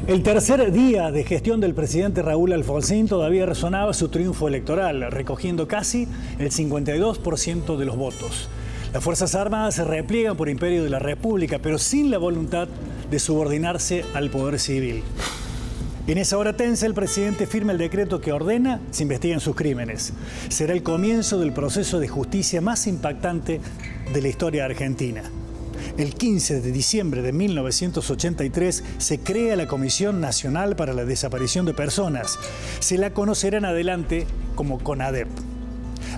El tercer día de gestión del presidente Raúl Alfonsín todavía resonaba su triunfo electoral, recogiendo casi el 52% de los votos. Las Fuerzas Armadas se repliegan por imperio de la República, pero sin la voluntad de subordinarse al poder civil. En esa hora tensa, el presidente firma el decreto que ordena se investiguen sus crímenes. Será el comienzo del proceso de justicia más impactante de la historia argentina. El 15 de diciembre de 1983 se crea la Comisión Nacional para la Desaparición de Personas. Se la conocerá en adelante como CONADEP.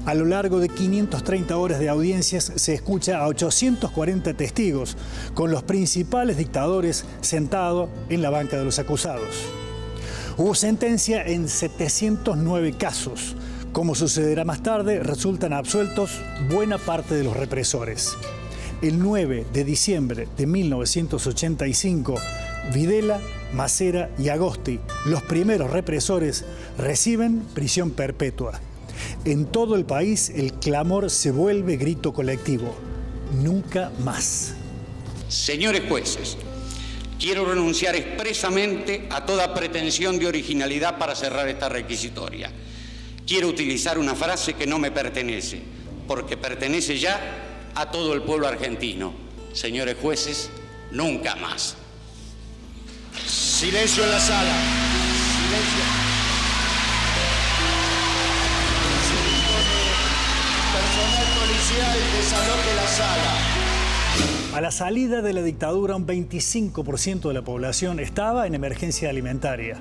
A lo largo de 530 horas de audiencias se escucha a 840 testigos, con los principales dictadores sentados en la banca de los acusados. Hubo sentencia en 709 casos. Como sucederá más tarde, resultan absueltos buena parte de los represores. El 9 de diciembre de 1985, Videla, Macera y Agosti, los primeros represores, reciben prisión perpetua. En todo el país, el clamor se vuelve grito colectivo. Nunca más. Señores jueces, quiero renunciar expresamente a toda pretensión de originalidad para cerrar esta requisitoria. Quiero utilizar una frase que no me pertenece, porque pertenece ya a todo el pueblo argentino. Señores jueces, nunca más. Silencio en la sala. Silencio. Personal policial, desaloje la sala. A la salida de la dictadura, un 25% de la población estaba en emergencia alimentaria.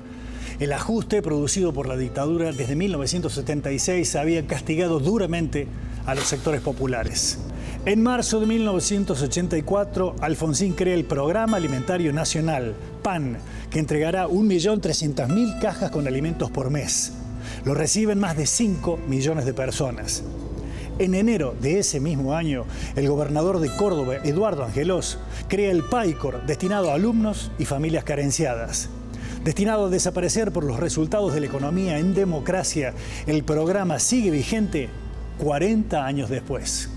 El ajuste producido por la dictadura desde 1976 había castigado duramente a los sectores populares. En marzo de 1984, Alfonsín crea el Programa Alimentario Nacional, PAN, que entregará 1.300.000 cajas con alimentos por mes. Lo reciben más de 5 millones de personas. En enero de ese mismo año, el gobernador de Córdoba, Eduardo Angelós, crea el PAICOR, destinado a alumnos y familias carenciadas. Destinado a desaparecer por los resultados de la economía en democracia, el programa sigue vigente 40 años después.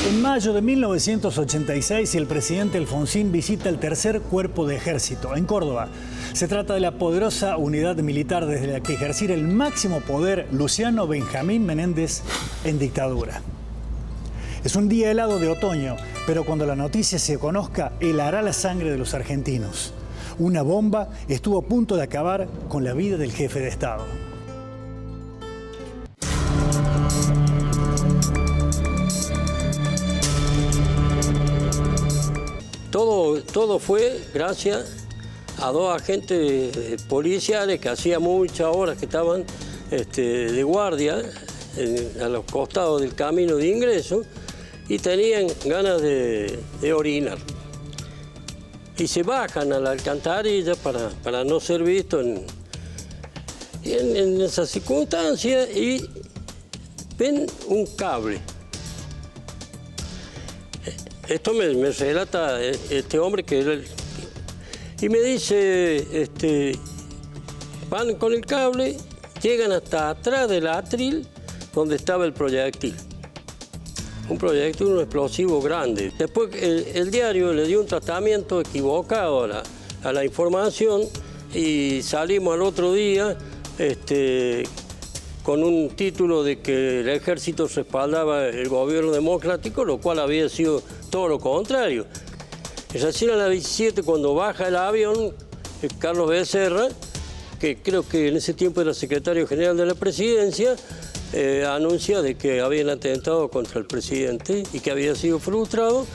En mayo de 1986, el presidente Alfonsín visita el tercer cuerpo de ejército en Córdoba. Se trata de la poderosa unidad militar desde la que ejercía el máximo poder Luciano Benjamín Menéndez en dictadura. Es un día helado de otoño, pero cuando la noticia se conozca, helará la sangre de los argentinos. Una bomba estuvo a punto de acabar con la vida del jefe de Estado. Todo fue gracias a dos agentes policiales que hacía muchas horas que estaban de guardia a los costados del camino de ingreso y tenían ganas de orinar. Y se bajan a la alcantarilla para no ser vistos en esas circunstancias y ven un cable. Esto me relata este hombre que era y me dice, van con el cable, llegan hasta atrás del atril donde estaba el proyectil. Un proyectil, un explosivo grande. Después el diario le dio un tratamiento equivocado a la información y salimos al otro día con un título de que el ejército respaldaba el gobierno democrático, lo cual había sido todo lo contrario. Recién a las 17, cuando baja el avión, Carlos Becerra, que creo que en ese tiempo era secretario general de la presidencia, anuncia de que habían atentado contra el presidente y que había sido frustrado,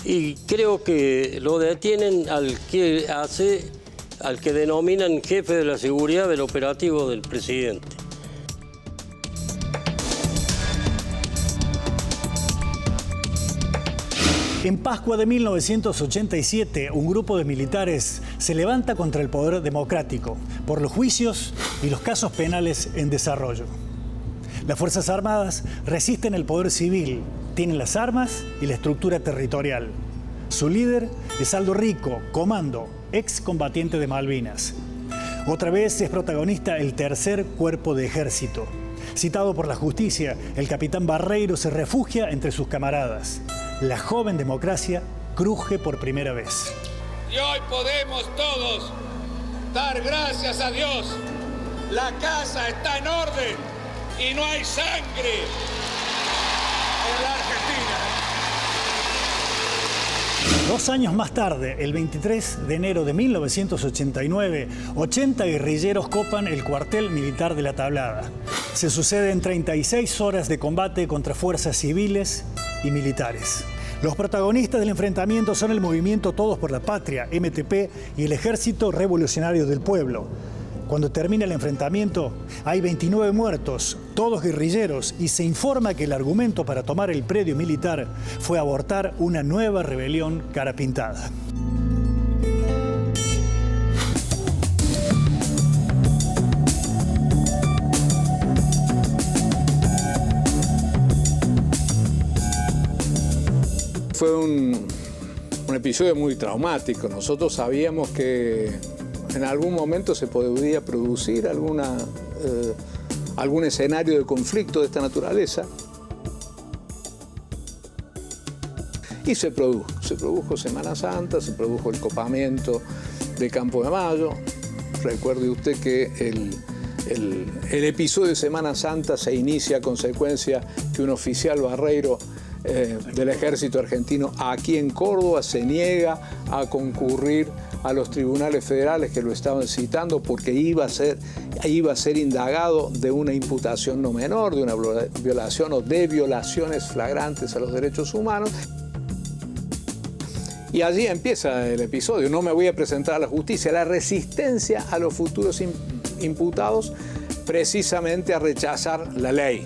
y creo que lo detienen al que denominan jefe de la seguridad del operativo del presidente. En Pascua de 1987, un grupo de militares se levanta contra el poder democrático por los juicios y los casos penales en desarrollo. Las Fuerzas Armadas resisten el poder civil, tienen las armas y la estructura territorial. Su líder es Aldo Rico, comando, excombatiente de Malvinas. Otra vez es protagonista el tercer cuerpo de ejército. Citado por la justicia, el capitán Barreiro se refugia entre sus camaradas. La joven democracia cruje por primera vez. Y hoy podemos todos dar gracias a Dios. La casa está en orden y no hay sangre en la Argentina. 2 años más tarde, el 23 de enero de 1989, 80 guerrilleros copan el cuartel militar de La Tablada. Se suceden 36 horas de combate contra fuerzas civiles y militares. Los protagonistas del enfrentamiento son el movimiento Todos por la Patria, MTP, y el Ejército Revolucionario del Pueblo. Cuando termina el enfrentamiento, hay 29 muertos, todos guerrilleros, y se informa que el argumento para tomar el predio militar fue abortar una nueva rebelión cara pintada. Fue un episodio muy traumático. Nosotros sabíamos que en algún momento se podía producir algún escenario de conflicto de esta naturaleza. Y se produjo Semana Santa, se produjo el copamiento de Campo de Mayo. Recuerde usted que el episodio de Semana Santa se inicia a consecuencia que un oficial barreiro del ejército argentino aquí en Córdoba se niega a concurrir a los tribunales federales que lo estaban citando porque iba a ser indagado de una imputación no menor, de una violación o de violaciones flagrantes a los derechos humanos. Y allí empieza el episodio. No me voy a presentar a la justicia. La resistencia a los futuros imputados precisamente a rechazar la ley.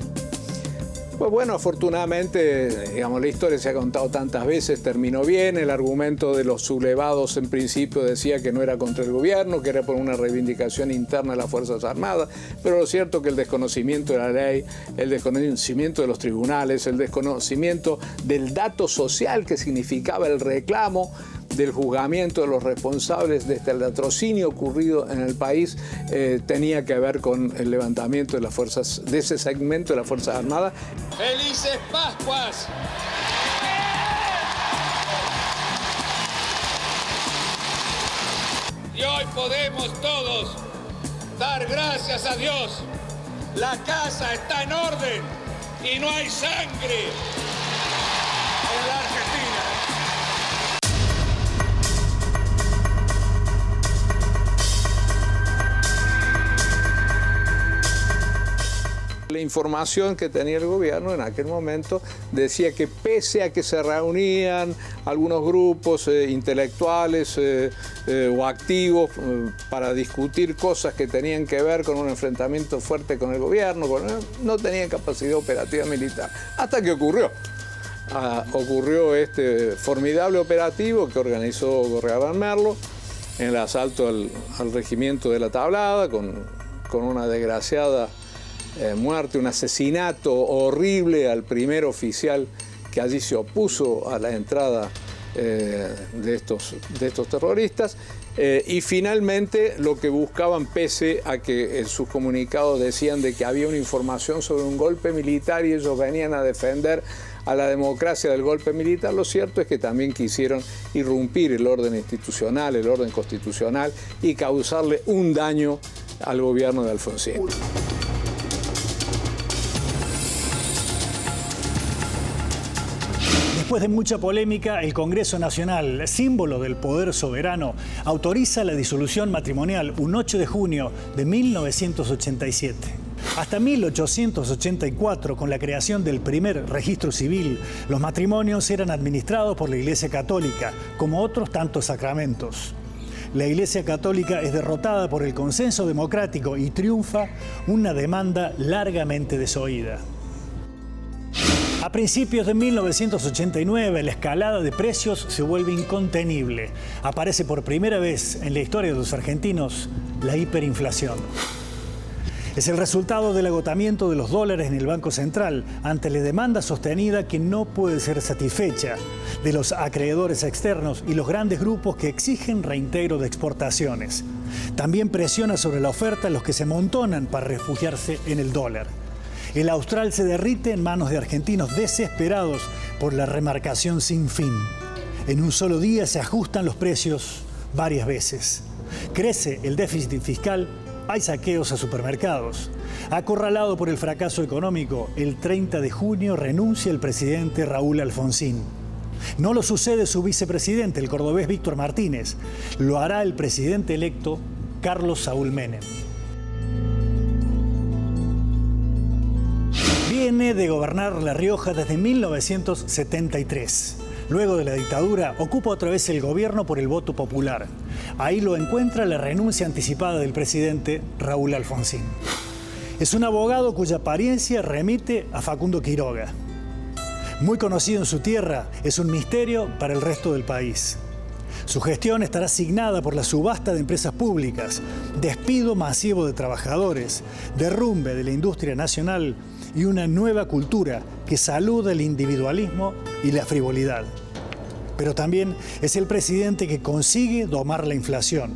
Pues bueno, afortunadamente, digamos, la historia se ha contado tantas veces, terminó bien. El argumento de los sublevados en principio decía que no era contra el gobierno, que era por una reivindicación interna de las Fuerzas Armadas, pero lo cierto es que el desconocimiento de la ley, el desconocimiento de los tribunales, el desconocimiento del dato social que significaba el reclamo del juzgamiento de los responsables de este latrocinio ocurrido en el país tenía que ver con el levantamiento de las fuerzas, de ese segmento de las Fuerzas Armadas. ¡Felices Pascuas! Y hoy podemos todos dar gracias a Dios. La casa está en orden y no hay sangre en la Argentina. La información que tenía el gobierno en aquel momento decía que pese a que se reunían algunos grupos intelectuales o activos para discutir cosas que tenían que ver con un enfrentamiento fuerte con el gobierno, no tenían capacidad operativa militar. Hasta que ocurrió. Ocurrió este formidable operativo que organizó Gorriarán Merlo en el asalto al regimiento de La Tablada con una desgraciada muerte, un asesinato horrible al primer oficial que allí se opuso a la entrada de estos terroristas. Y finalmente lo que buscaban, pese a que en sus comunicados decían de que había una información sobre un golpe militar y ellos venían a defender a la democracia del golpe militar, lo cierto es que también quisieron irrumpir el orden institucional, el orden constitucional y causarle un daño al gobierno de Alfonsín. Después de mucha polémica, el Congreso Nacional, símbolo del poder soberano, autoriza la disolución matrimonial un 8 de junio de 1987. Hasta 1884, con la creación del primer registro civil, los matrimonios eran administrados por la Iglesia Católica, como otros tantos sacramentos. La Iglesia Católica es derrotada por el consenso democrático y triunfa una demanda largamente desoída. A principios de 1989, la escalada de precios se vuelve incontenible. Aparece por primera vez en la historia de los argentinos la hiperinflación. Es el resultado del agotamiento de los dólares en el Banco Central ante la demanda sostenida que no puede ser satisfecha de los acreedores externos y los grandes grupos que exigen reintegro de exportaciones. También presiona sobre la oferta los que se amontonan para refugiarse en el dólar. El austral se derrite en manos de argentinos desesperados por la remarcación sin fin. En un solo día se ajustan los precios varias veces. Crece el déficit fiscal, hay saqueos a supermercados. Acorralado por el fracaso económico, el 30 de junio renuncia el presidente Raúl Alfonsín. No lo sucede su vicepresidente, el cordobés Víctor Martínez. Lo hará el presidente electo Carlos Saúl Menem. Viene de gobernar La Rioja desde 1973. Luego de la dictadura, ocupa otra vez el gobierno por el voto popular. Ahí lo encuentra la renuncia anticipada del presidente Raúl Alfonsín. Es un abogado cuya apariencia remite a Facundo Quiroga. Muy conocido en su tierra, es un misterio para el resto del país. Su gestión estará signada por la subasta de empresas públicas, despido masivo de trabajadores, derrumbe de la industria nacional y una nueva cultura que saluda el individualismo y la frivolidad. Pero también es el presidente que consigue domar la inflación.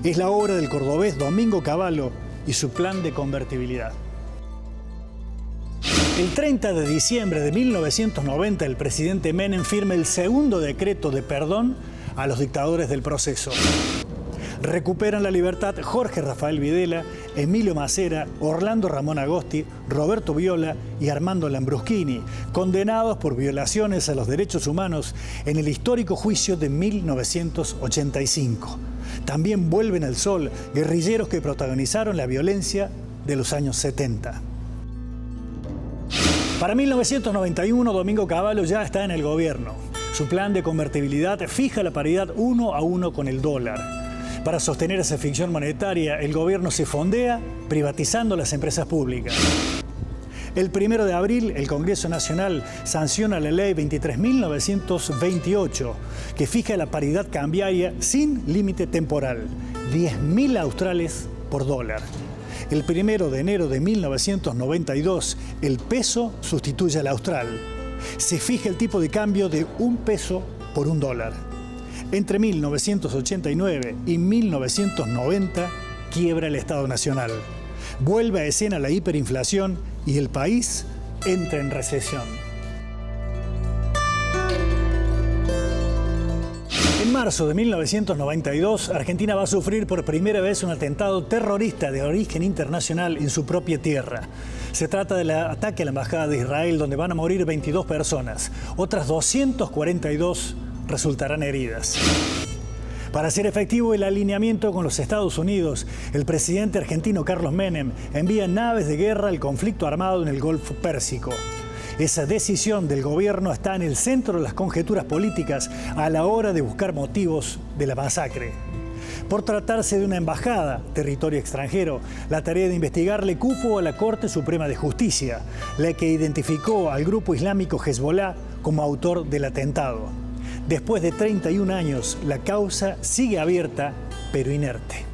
Es la obra del cordobés Domingo Cavallo y su plan de convertibilidad. El 30 de diciembre de 1990, el presidente Menem firma el segundo decreto de perdón a los dictadores del proceso. Recuperan la libertad Jorge Rafael Videla, Emilio Macera, Orlando Ramón Agosti, Roberto Viola y Armando Lambruschini, condenados por violaciones a los derechos humanos en el histórico juicio de 1985. También vuelven al sol guerrilleros que protagonizaron la violencia de los años 70. Para 1991, Domingo Cavallo ya está en el gobierno. Su plan de convertibilidad fija la paridad 1 a 1 con el dólar. Para sostener esa ficción monetaria, el gobierno se fondea privatizando las empresas públicas. El 1 de abril, el Congreso Nacional sanciona la ley 23.928, que fija la paridad cambiaria sin límite temporal, 10.000 australes por dólar. El 1 de enero de 1992, el peso sustituye al austral. Se fija el tipo de cambio de $1 por $1. Entre 1989 y 1990 quiebra el Estado Nacional. Vuelve a escena la hiperinflación y el país entra en recesión. En marzo de 1992, Argentina va a sufrir por primera vez un atentado terrorista de origen internacional en su propia tierra. Se trata del ataque a la Embajada de Israel, donde van a morir 22 personas. Otras 242 resultarán heridas. Para hacer efectivo el alineamiento con los Estados Unidos, el presidente argentino Carlos Menem envía naves de guerra al conflicto armado en el Golfo Pérsico. Esa decisión del gobierno está en el centro de las conjeturas políticas a la hora de buscar motivos de la masacre. Por tratarse de una embajada, territorio extranjero, la tarea de investigar le cupo a la Corte Suprema de Justicia, la que identificó al grupo islámico Hezbollah como autor del atentado. Después de 31 años, la causa sigue abierta, pero inerte.